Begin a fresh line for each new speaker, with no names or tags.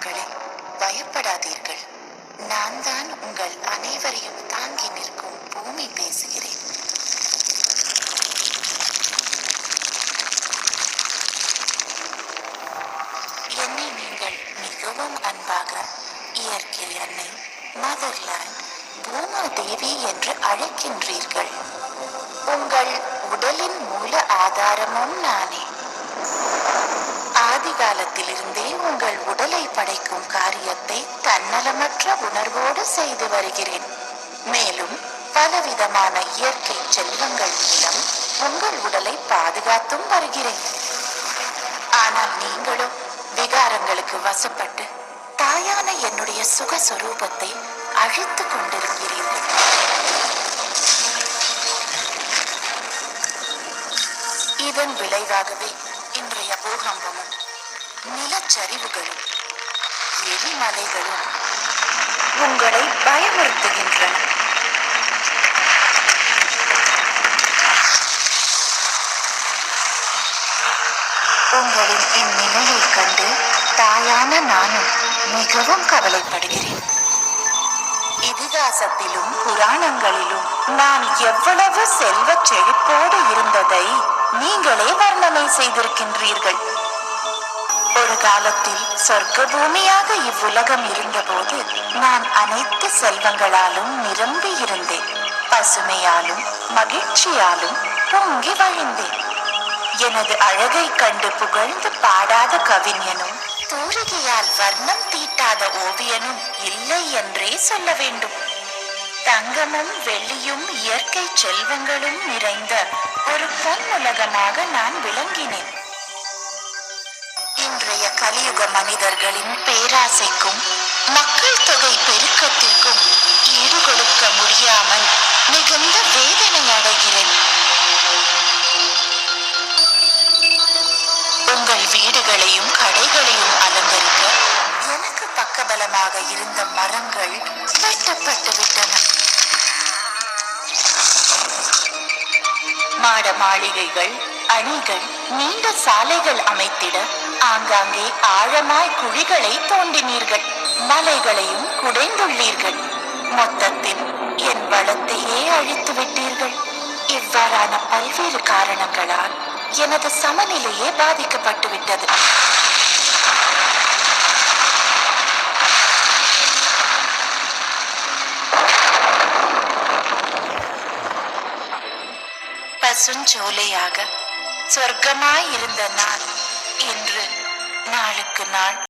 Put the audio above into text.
மக்களே, பயப்படாதீர்கள். நான் தான் உங்கள் அனைவரையும் தாங்கி நிற்கும் பூமி பேசுகிறேன். என்னை நீங்கள் மிகவும் அன்பாக இயற்கை அன்னை, மதர்லேண்ட், பூமா தேவி என்று அழைக்கின்றீர்கள். உங்கள் உடலின் மூல ஆதாரமும் நானே. ஆதி காலத்திலிருந்தே உங்கள் உடலை படைக்கும் காரியத்தை தன்னலமற்ற உணர்வோடு செய்து வருகிறேன். மேலும் பலவிதமான இயற்கை செல்வங்கள் மூலம் உங்கள் உடலை பாதுகாத்தும் வருகிறேன். ஆனால் நீங்களும் விகாரங்களுக்கு வசப்பட்டு தாயான என்னுடைய சுகஸ்வரூபத்தை அழித்துக் கொண்டிருக்கிறீர்கள். இதன் விளைவாகவே இன்றைய பூகம்பமும் நிலச்சரிவுகளும் எரிமலைகளும் உங்களை பயமுறுத்துகின்றன. உங்களின் இந்நிலையை கண்டு தாயான நானும் மிகவும் கவலைப்படுகிறேன். இதிகாசத்திலும் புராணங்களிலும் நான் எவ்வளவு செல்வச் செழிப்போடு இருந்ததை நீங்களே வர்ணனை செய்திருக்கின்றீர்கள். ஒரு காலத்தில் சொர்க்க பூமியாக இவ்வுலகம் இருந்தபோது நான் அனைத்து செல்வங்களாலும் நிரம்பி இருந்தேன். பசுமையாலும் மகிழ்ச்சியாலும் பொங்கி வழிந்தேன். எனது அழகை கண்டு புகழ்ந்து பாடாத கவிஞனும் தூரிகையால் வர்ணம் தீட்டாத ஓவியனும் இல்லை என்றே சொல்ல வேண்டும். தங்கமும் வெள்ளியும் இயற்கை செல்வங்களும் நிறைந்த ஒரு பொன்னுலகமாக நான் விளங்கினேன். இன்றைய கலியுக மனிதர்களின் பேராசைக்கும் மக்கள் தொகை பெருக்கத்திற்கும் ஈடு கொடுக்க முடியாமல் மிகுந்த வேதனை அடைகிறேன். உங்கள் வீடுகளையும் கடைகளையும் அலங்கரிக்க எனக்கு பக்கபலமாக இருந்த மரங்கள் வெட்டப்பட்டு விட்டன. மாட மாளிகைகள், அணிகள், நீண்ட சாலைகள் அமைத்திட ஆங்காங்கே ஆழமாய் குழிகளை தோண்டினீர்கள். மலைகளையும் குடைந்துள்ளீர்கள். மொத்தத்தில் என் வளத்தையே அழித்து விட்டீர்கள். இவ்வாறான பல்வேறு காரணங்களால் எனது சமநிலையே பாதிக்கப்பட்டு விட்டது. பசுஞ்சோலையாக சொர்க்கமாய் இருந்த நான் இன்று நாளுக்கு நாள்